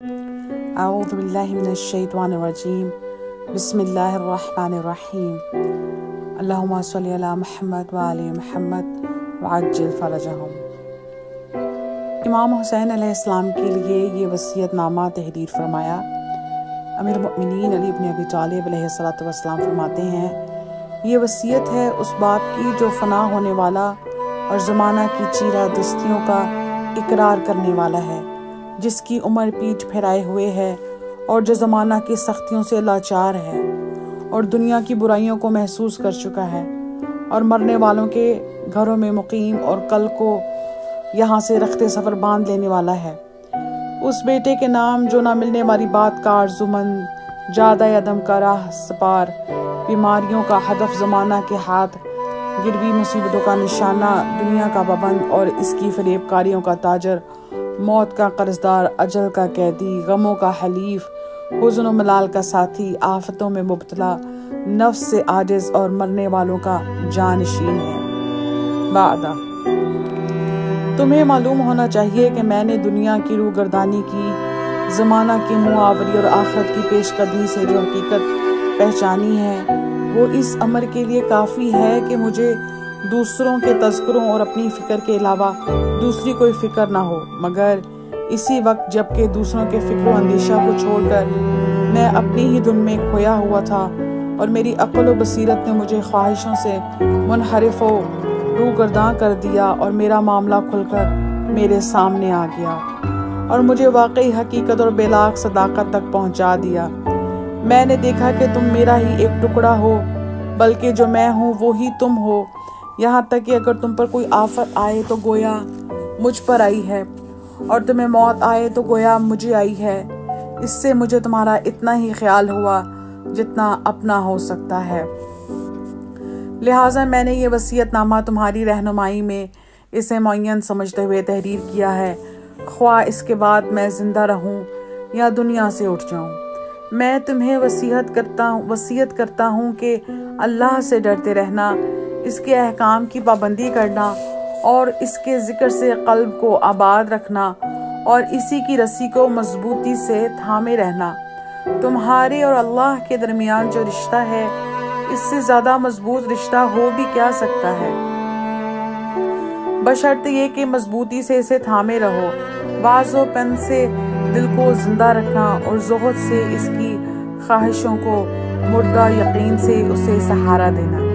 اعوذ باللہ من الشیطان الرجیم بسم اللہ الرحمن الرحیم اللہم صلی علی محمد وآل محمد وعجل فرجہم۔ امام حسین علیہ السلام کے لیے یہ وصیت نامہ تحریر فرمایا۔ امیر المؤمنین علی بن ابی طالب علیہ السلام فرماتے ہیں، یہ وصیت ہے اس باپ کی جو فنا ہونے والا اور زمانہ کی چیرہ دستیوں کا اقرار کرنے والا ہے، جس کی عمر پیٹھ پھیرائے ہوئے ہے اور جو زمانہ کی سختیوں سے لاچار ہے اور دنیا کی برائیوں کو محسوس کر چکا ہے اور مرنے والوں کے گھروں میں مقیم اور کل کو یہاں سے رخت سفر باندھ لینے والا ہے۔ اس بیٹے کے نام جو نہ ملنے والی بات کا آرزومند، جادہ عدم کا راہ سپار، بیماریوں کا ہدف زمانہ کے ہاتھ، گروی مصیبتوں کا نشانہ، دنیا کا پابند اور اس کی فریب کاریوں کا تاجر، موت کا قرضدار، اجل کا قیدی، غموں کا حلیف، حزن و ملال کا ساتھی، آفتوں میں مبتلا، نفس سے عاجز اور مرنے والوں کا جانشین ہے۔ بعدہ تمہیں معلوم ہونا چاہیے کہ میں نے دنیا کی روگردانی کی، زمانہ کی معاوری اور آخرت کی پیش قدمی سے جو حقیقت پہچانی ہے، وہ اس امر کے لیے کافی ہے کہ مجھے دوسروں کے تذکروں اور اپنی فکر کے علاوہ دوسری کوئی فکر نہ ہو، مگر اسی وقت جب کہ دوسروں کے فکر و اندیشہ کو چھوڑ کر میں اپنی ہی دھن میں کھویا ہوا تھا اور میری عقل و بصیرت نے مجھے خواہشوں سے منحرف و روگرداں کر دیا اور میرا معاملہ کھل کر میرے سامنے آ گیا اور مجھے واقعی حقیقت اور بلاغ صداقت تک پہنچا دیا۔ میں نے دیکھا کہ تم میرا ہی ایک ٹکڑا ہو، بلکہ جو میں ہوں وہی تم ہو، یہاں تک کہ اگر تم پر کوئی آفت آئے تو گویا مجھ پر آئی ہے، اور تمہیں موت آئے تو گویا مجھے آئی ہے۔ اس سے مجھے تمہارا اتنا ہی خیال ہوا جتنا اپنا ہو سکتا ہے، لہٰذا میں نے یہ وصیت نامہ تمہاری رہنمائی میں اسے معین سمجھتے ہوئے تحریر کیا ہے، خواہ اس کے بعد میں زندہ رہوں یا دنیا سے اٹھ جاؤں۔ میں تمہیں وصیت کرتا ہوں کہ اللہ سے ڈرتے رہنا، اس کے احکام کی پابندی کرنا اور اس کے ذکر سے قلب کو آباد رکھنا اور اسی کی رسی کو مضبوطی سے تھامے رہنا۔ تمہارے اور اللہ کے درمیان جو رشتہ ہے، اس سے زیادہ مضبوط رشتہ ہو بھی کیا سکتا ہے، بشرط یہ کہ مضبوطی سے اسے تھامے رہو، باز و پن سے دل کو زندہ رکھنا اور زہد سے اس کی خواہشوں کو مردہ یقین سے اسے سہارا دینا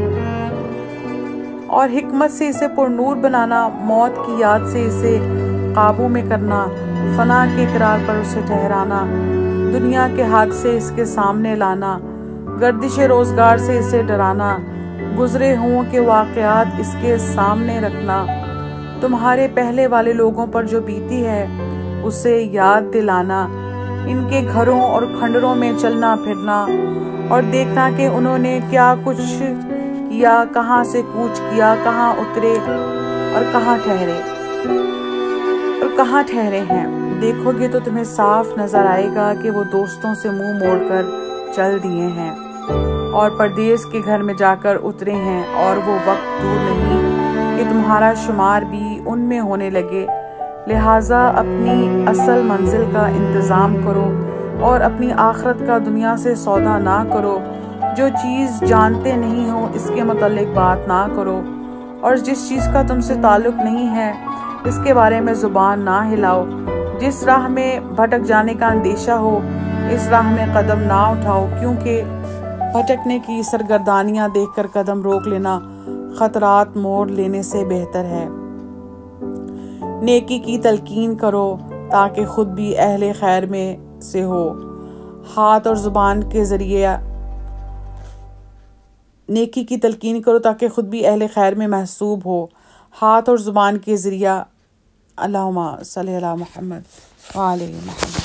اور حکمت سے اسے پرنور بنانا، موت کی یاد سے اسے قابو میں کرنا، فنا کے قرار پر اسے ٹھہرانا، دنیا کے حادثے اس کے سامنے لانا، گردش روزگار سے اسے ڈرانا، گزرے ہوں کے واقعات اس کے سامنے رکھنا، تمہارے پہلے والے لوگوں پر جو بیتی ہے اسے یاد دلانا، ان کے گھروں اور کھنڈروں میں چلنا پھرنا اور دیکھنا کہ انہوں نے کیا کچھ کیا، کہاں سے کوچ کیا، کہاں اترے اور کہاں ٹھہرے ہیں۔ دیکھو گے تو تمہیں صاف نظر آئے گا کہ وہ دوستوں سے منہ موڑ کر چل دیے ہیں اور پردیس کے گھر میں جا کر اترے ہیں، اور وہ وقت دور نہیں کہ تمہارا شمار بھی ان میں ہونے لگے۔ لہٰذا اپنی اصل منزل کا انتظام کرو اور اپنی آخرت کا دنیا سے سودا نہ کرو۔ جو چیز جانتے نہیں ہو اس کے متعلق بات نہ کرو، اور جس چیز کا تم سے تعلق نہیں ہے اس کے بارے میں زبان نہ ہلاؤ۔ جس راہ میں بھٹک جانے کا اندیشہ ہو اس راہ میں قدم نہ اٹھاؤ، کیونکہ بھٹکنے کی سرگردانیاں دیکھ کر قدم روک لینا خطرات موڑ لینے سے بہتر ہے۔ نیکی کی تلقین کرو تاکہ خود بھی اہل خیر میں سے ہو، ہاتھ اور زبان کے ذریعے نیکی کی تلقین کرو تاکہ خود بھی اہل خیر میں محسوب ہو، ہاتھ اور زبان کے ذریعہ۔ اللہم صلی علی محمد وآل محمد۔